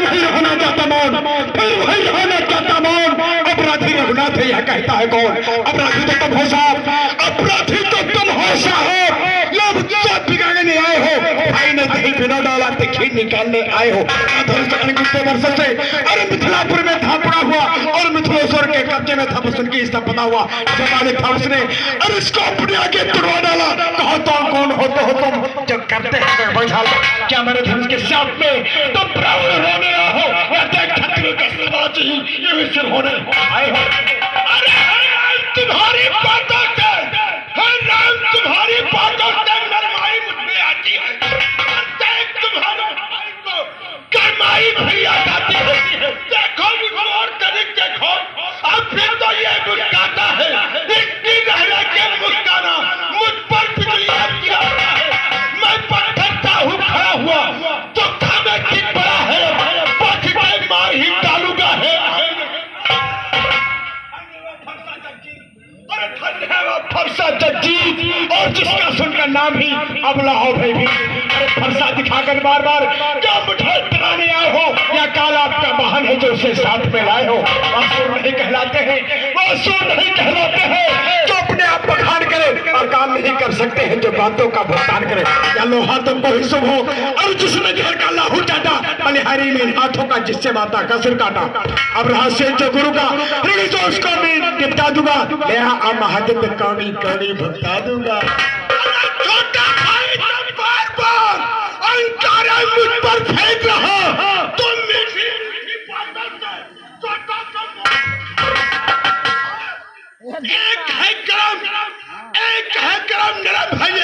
वही रहना चाहता मौन, फिर वही रहना चाहता मौन। अपराधी रघुनाथ यह कहता है कौन? अपराधी तो तुम हो साहब, अपराधी तो तुम हो साहब। लोग सब बिगाड़ने आए हो, भाई ने दही बिना डाला तो खीर निकालने आए हो। गुस्से बरसों से अरे मिथिलापुर में था पड़ा हुआ और मिथिलेश्वर के कब्जे में था बसन की इसका पता हुआ। जब मालिक था उसने अरे इसको अपने आगे तुड़वा डाला। कहा तो कौन होते हो तुम जब करते हैं बैठा क्या मेरे धनुष के साथ में तो ब्राह्मण होने हो या क्षत्रिय का समाज ही ये सिर होने आए हो। अरे तुम्हारी बातों से राम तुम्हारी बातों से नरमाई मुझमें आती है। तुम्हारे भाई को करमाई भी आ जाती है। देखो और तरीक देखो अब फिर तो ये मुस्काता है। इसकी रहने के मुस्काना मुझ पर बिजलियां गिराता है। मैं पत्थर सा हूँ खड़ा हुआ तो खाने की पड़ा है पथ के मार ही डालूंगा है। फरसा जगजीत और जिसका सुनकर नाम ही अबला हो भाई भी। अरे फरसा दिखाकर बार बार क्या मिठाई पिलाने आए हो या काल आपका वाहन है जो उसे साथ में लाए हो। असुर नहीं कहलाते हैं, वो असुर नहीं कहलाते हैं जो अपने आप बखान करे और काम नहीं कर सकते हैं जो बातों का भुगतान करे। या लोहा तुमको ही शुभ हो और जिसने जहर का लाहू चाटा बलिहारी में हाथों का जिससे माता का सिर काटा। अब रहस्य जो गुरु का जो उसको मैं निपटा दूंगा। मैं महादेव कौड़ी कौड़ी भुगता दूंगा। छोटा भाई तुम बार बार अंकार मुझ पर फेंक रहा तुम एक है क्रम निरभय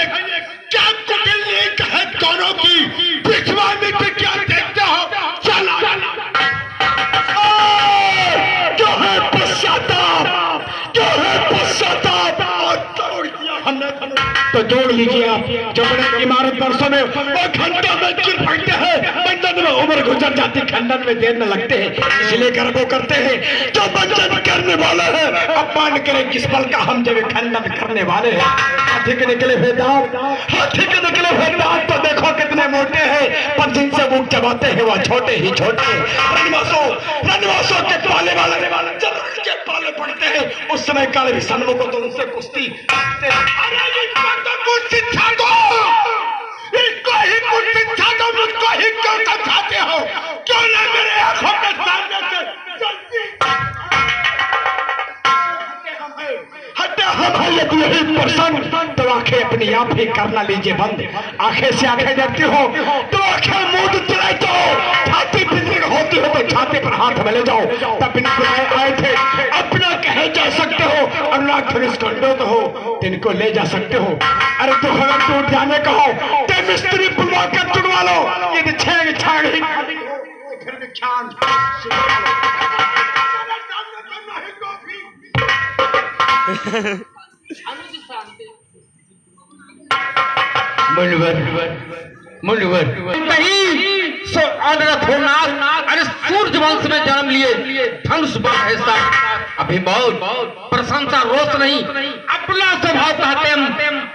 क्या कुटिल एक है दोनों की पिछवा में क्या देखते हो। चला जो है पश्चाताप, जो है पश्चाताप तोड़ दिया हमने तो जोड़ लीजिए आप। जो बड़े इमारत वर्षों में वो घंटों में गिर पड़ते हैं, बंधन में उम्र गुजर जाती, खंडन में देर न लगते हैं, इसलिए गर्व करते हैं जो बंधन करने वाला है। अपमान करे किस पल का हम जब खंडन करने वाले हैं। हाथी के निकले हुए दांत, हाथी के निकले हुए दांत तो देखो कितने मोटे हैं पर जिनसे मुख चबाते हैं वह छोटे ही छोटे। रणवासों के पाले वाले जब के पाले पड़ते हैं उस समय काले भी सन्मुख तो उनसे कुश्ती। कुछ शिक्षा दो, इसको ही कुछ शिक्षा दो, मुझको ही क्यों समझाते हो? क्यों ना मेरे आंखों के सामने से यदि यही प्रसन्न तो आंखें अपनी आप ही करना लीजिए बंद। आंखें से आंखें देखती हो तो आंखें मुंह चलाए दो। छाती बिजली होती हो तो छाती पर हाथ में ले जाओ। तब बिन बुलाए आए थे अपना कहे जा सकते हो। अनुराग धनुष खंडोत हो तिनको ले जा सकते हो। अरे तो अगर टूट जाने का हो तो मिस्त्री बुलवा कर तुड़वा लो। ये छेड़ छाड़ ही फिर विख्यान अरे सूर्य वंश में जन्म लिए धनुष ऐसा अभिमान प्रशंसा रोष नहीं अपना स्वभाव कहते हम।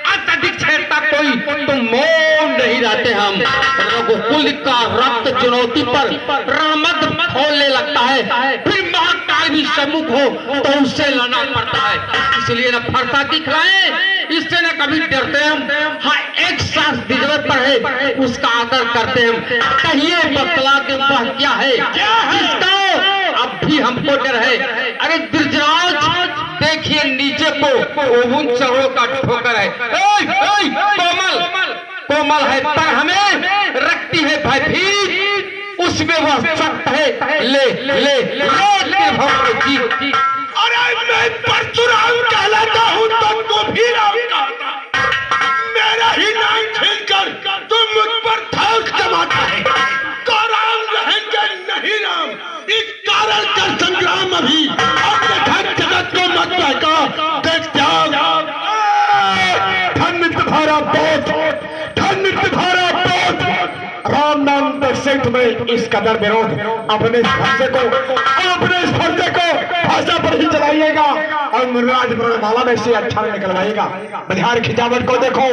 अत्यधिक छेड़ता कोई तो मौन नहीं रहते हम। रघुकुल का रक्त चुनौती पर रणमद खोलने लगता है, फिर महाकाल भी सम्मुख हो तो उससे लड़ना पड़ता है। इसलिए न फरसा दिखलाए इससे न कभी डरते हम। हाँ एक सांस दिजवत पर है उसका आदर करते हम। कहिए बतला के वह क्या है जिसका अब भी हमको डर है। अरे ब्रजराज देखिए नीचे को उन चढ़ो का ठोकर है। कोमल कोमल है पर हमें रखती है भयभीत, उसमें वह सख्त है। ले ले ले जी। अरे मैं परशुराम कहलाता हूँ तो तू भी राम कहता। मेरा ही नाम छीनकर तुम मुझ पर धौंस जमाता है। तो राम रहेंगे नहीं राम, इस कारण का संग्राम अभी अपने धन जगत को मत बहका। देख जाओ धन तुम्हारा बोझ, धन तुम्हारा बोझ। राम नाम से तुम्हें इस कदर विरोध अपने फर्जे को भाषा पर ही चलाइएगा और मुराद माला में से अच्छा निकलवाइएगा। बलिहार खिजावट को देखो,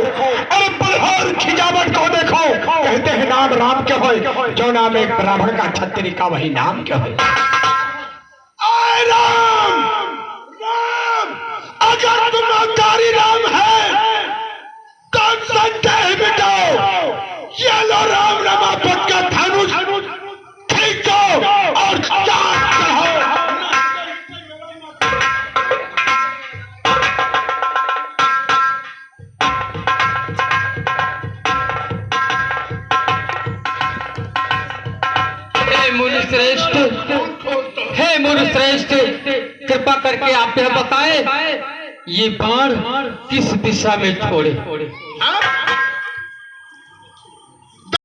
अरे बलिहार खिजावट को देखो। कहते हैं नाम नाम क्या हो जो नाम एक ब्राह्मण का छत्री का वही नाम क्या हो। आए राम राम, अगर तुम अवतारी राम है तो संदेह मिटाओ, ये लो राम रमापत का धनुष खींचो और चांद चढ़ाओ। हे मुनिश्रेष्ठ, कृपा करके आप यह बताएं ये बाण किस दिशा में छोड़े।